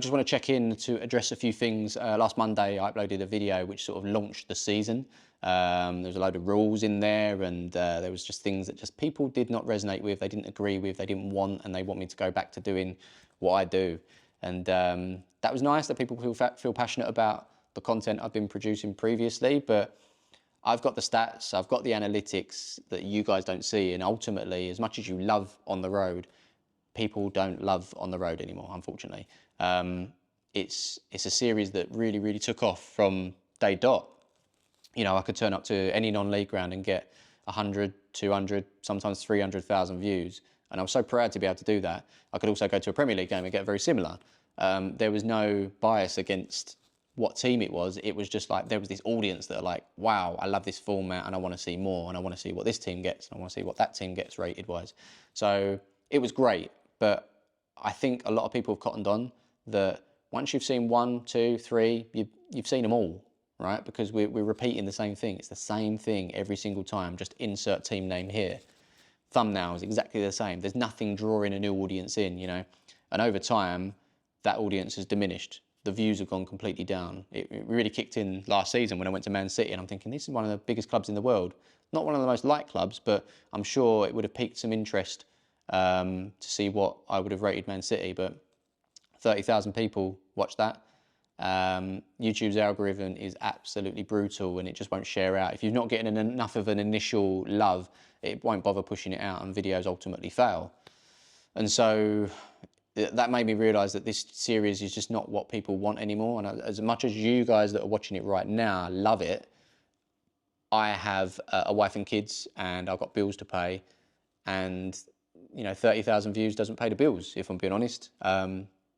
Just want to check in to address a few things. Last Monday, I uploaded a video which sort of launched the season. There was a load of rules in there, and there was just things that just people did not resonate with, they didn't agree with, they didn't want, and they want me to go back to doing what I do. And that was nice that people feel passionate about the content I've been producing previously, but I've got the stats, I've got the analytics that you guys don't see, and ultimately, as much as you love On the Road, people don't love On the Road anymore, unfortunately. It's a series that really, really took off from day dot. You know, I could turn up to any non-league ground and get 100, 200, sometimes 300,000 views. And I'm so proud to be able to do that. I could also go to a Premier League game and get very similar. There was no bias against what team it was. It was just like, there was this audience that are like, wow, I love this format and I want to see more, and I want to see what this team gets, and I want to see what that team gets rated wise. So it was great, but I think a lot of people have cottoned on that once you've seen 1, 2, 3, you've seen them all, right? Because we're repeating the same thing. It's the same thing every single time, just insert team name here. Thumbnails, exactly the same. There's nothing drawing a new audience in, you know? And over time, that audience has diminished. The views have gone completely down. It really kicked in last season when I went to Man City, and I'm thinking, this is one of the biggest clubs in the world. Not one of the most liked clubs, but I'm sure it would have piqued some interest to see what I would have rated Man City, but 30,000 people watched that. YouTube's algorithm is absolutely brutal, and it just won't share out. If you're not getting enough of an initial love, it won't bother pushing it out, and videos ultimately fail. And so that made me realise that this series is just not what people want anymore. And as much as you guys that are watching it right now love it, I have a wife and kids, and I've got bills to pay, and you know, 30,000 views doesn't pay the bills, if I'm being honest.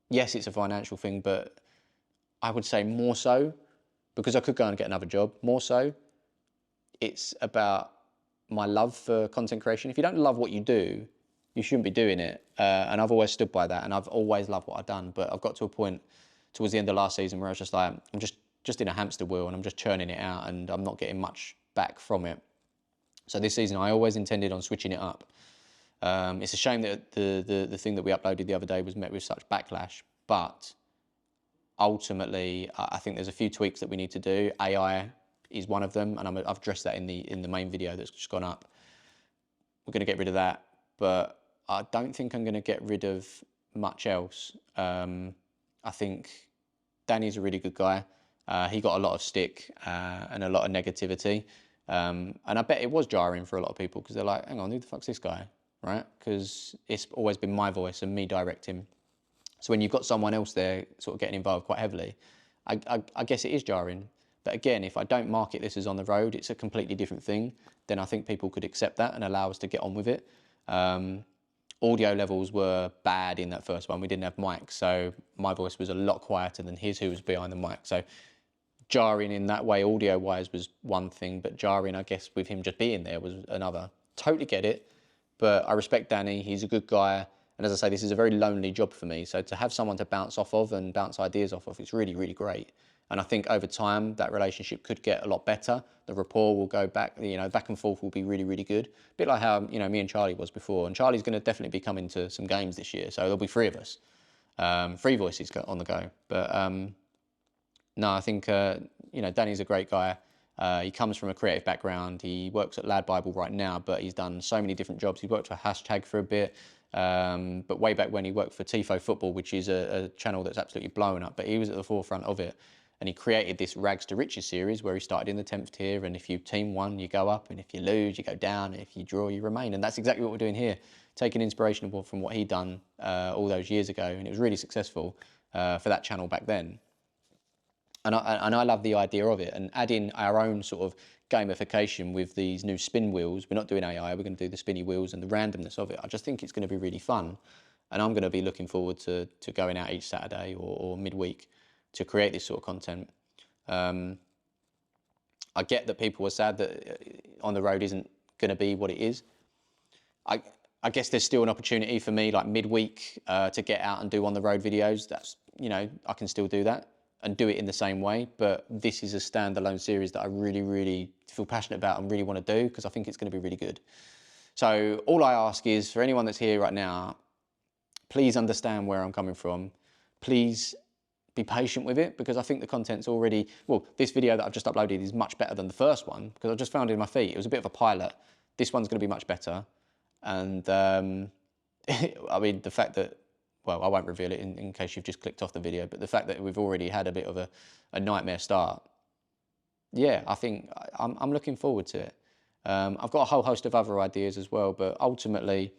Yes, it's a financial thing, but I would say more so, because I could go and get another job, more so, it's about my love for content creation. If you don't love what you do, you shouldn't be doing it. And I've always stood by that, and I've always loved what I've done. But I've got to a point towards the end of last season where I was just like, I'm just in a hamster wheel, and I'm just churning it out, and I'm not getting much back from it. So this season, I always intended on switching it up. It's a shame that the thing that we uploaded the other day was met with such backlash, but ultimately, I think there's a few tweaks that we need to do. AI is one of them, and I've addressed that in the main video that's just gone up. We're going to get rid of that, but I don't think I'm going to get rid of much else. I think Danny's a really good guy. He got a lot of stick and a lot of negativity, and I bet it was jarring for a lot of people, because they're like, hang on, who the fuck's this guy, right? Because it's always been my voice and me directing. So when you've got someone else there sort of getting involved quite heavily, I guess it is jarring. But again, if I don't market this as On the Road, it's a completely different thing, then I think people could accept that and allow us to get on with it. Audio levels were bad in that first one. We didn't have mics, so my voice was a lot quieter than his, who was behind the mic. So jarring in that way, audio-wise, was one thing, but jarring, I guess, with him just being there was another. Totally get it, but I respect Danny. He's a good guy. And as I say, this is a very lonely job for me. So to have someone to bounce off of and bounce ideas off of, it's really, really great. And I think over time, that relationship could get a lot better. The rapport will go back, you know, back and forth will be really, really good. A bit like how, you know, me and Charlie was before. And Charlie's going to definitely be coming to some games this year. So there'll be 3 of us. 3 voices on the go. But no, I think, you know, Danny's a great guy. He comes from a creative background. He works at Lad Bible right now, but he's done so many different jobs. He worked for Hashtag for a bit. But way back when, he worked for Tifo Football, which is a channel that's absolutely blown up, but he was at the forefront of it. And he created this Rags to Riches series where he started in the 10th tier, and if you team won, you go up, and if you lose, you go down, and if you draw, you remain. And that's exactly what we're doing here, taking inspiration from what he'd done all those years ago, and it was really successful for that channel back then. And I love the idea of it, and adding our own sort of gamification with these new spin wheels. We're not doing AI, we're going to do the spinny wheels and the randomness of it. I just think it's going to be really fun, and I'm going to be looking forward to going out each Saturday or midweek to create this sort of content. I get that people are sad that On the Road isn't going to be what it is. I guess there's still an opportunity for me, like midweek, to get out and do On the Road videos. That's, you know, I can still do that and do it in the same way, but this is a standalone series that I really, really feel passionate about and really want to do, because I think it's going to be really good. So all I ask is, for anyone that's here right now, please understand where I'm coming from. Please be patient with it, because I think the content's already, well, this video that I've just uploaded is much better than the first one, because I just found it in my feet. It was a bit of a pilot. This one's going to be much better. And I mean, the fact that, well, I won't reveal it in case you've just clicked off the video, but the fact that we've already had a bit of a nightmare start, yeah, I think I'm looking forward to it. I've got a whole host of other ideas as well, but ultimately,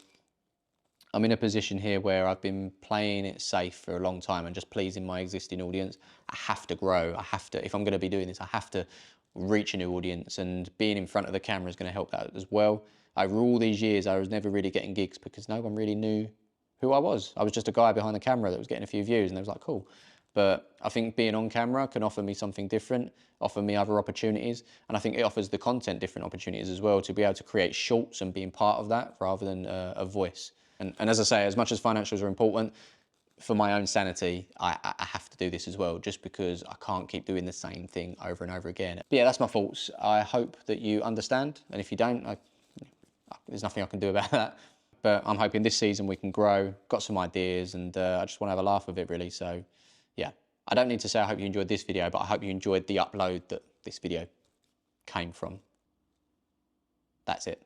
I'm in a position here where I've been playing it safe for a long time and just pleasing my existing audience. I have to grow. I have to, if I'm going to be doing this, I have to reach a new audience, and being in front of the camera is going to help that as well. Over all these years, I was never really getting gigs because no one really knew who I was. I was just a guy behind the camera that was getting a few views, and they was like, cool. But I think being on camera can offer me something different, offer me other opportunities. And I think it offers the content different opportunities as well, to be able to create shorts and being part of that rather than a voice. And as I say, as much as financials are important, for my own sanity, I have to do this as well, just because I can't keep doing the same thing over and over again. But yeah, that's my thoughts. I hope that you understand. And if you don't, there's nothing I can do about that. But I'm hoping this season we can grow, got some ideas, and I just want to have a laugh with it, really. So yeah, I don't need to say I hope you enjoyed this video, but I hope you enjoyed the upload that this video came from. That's it.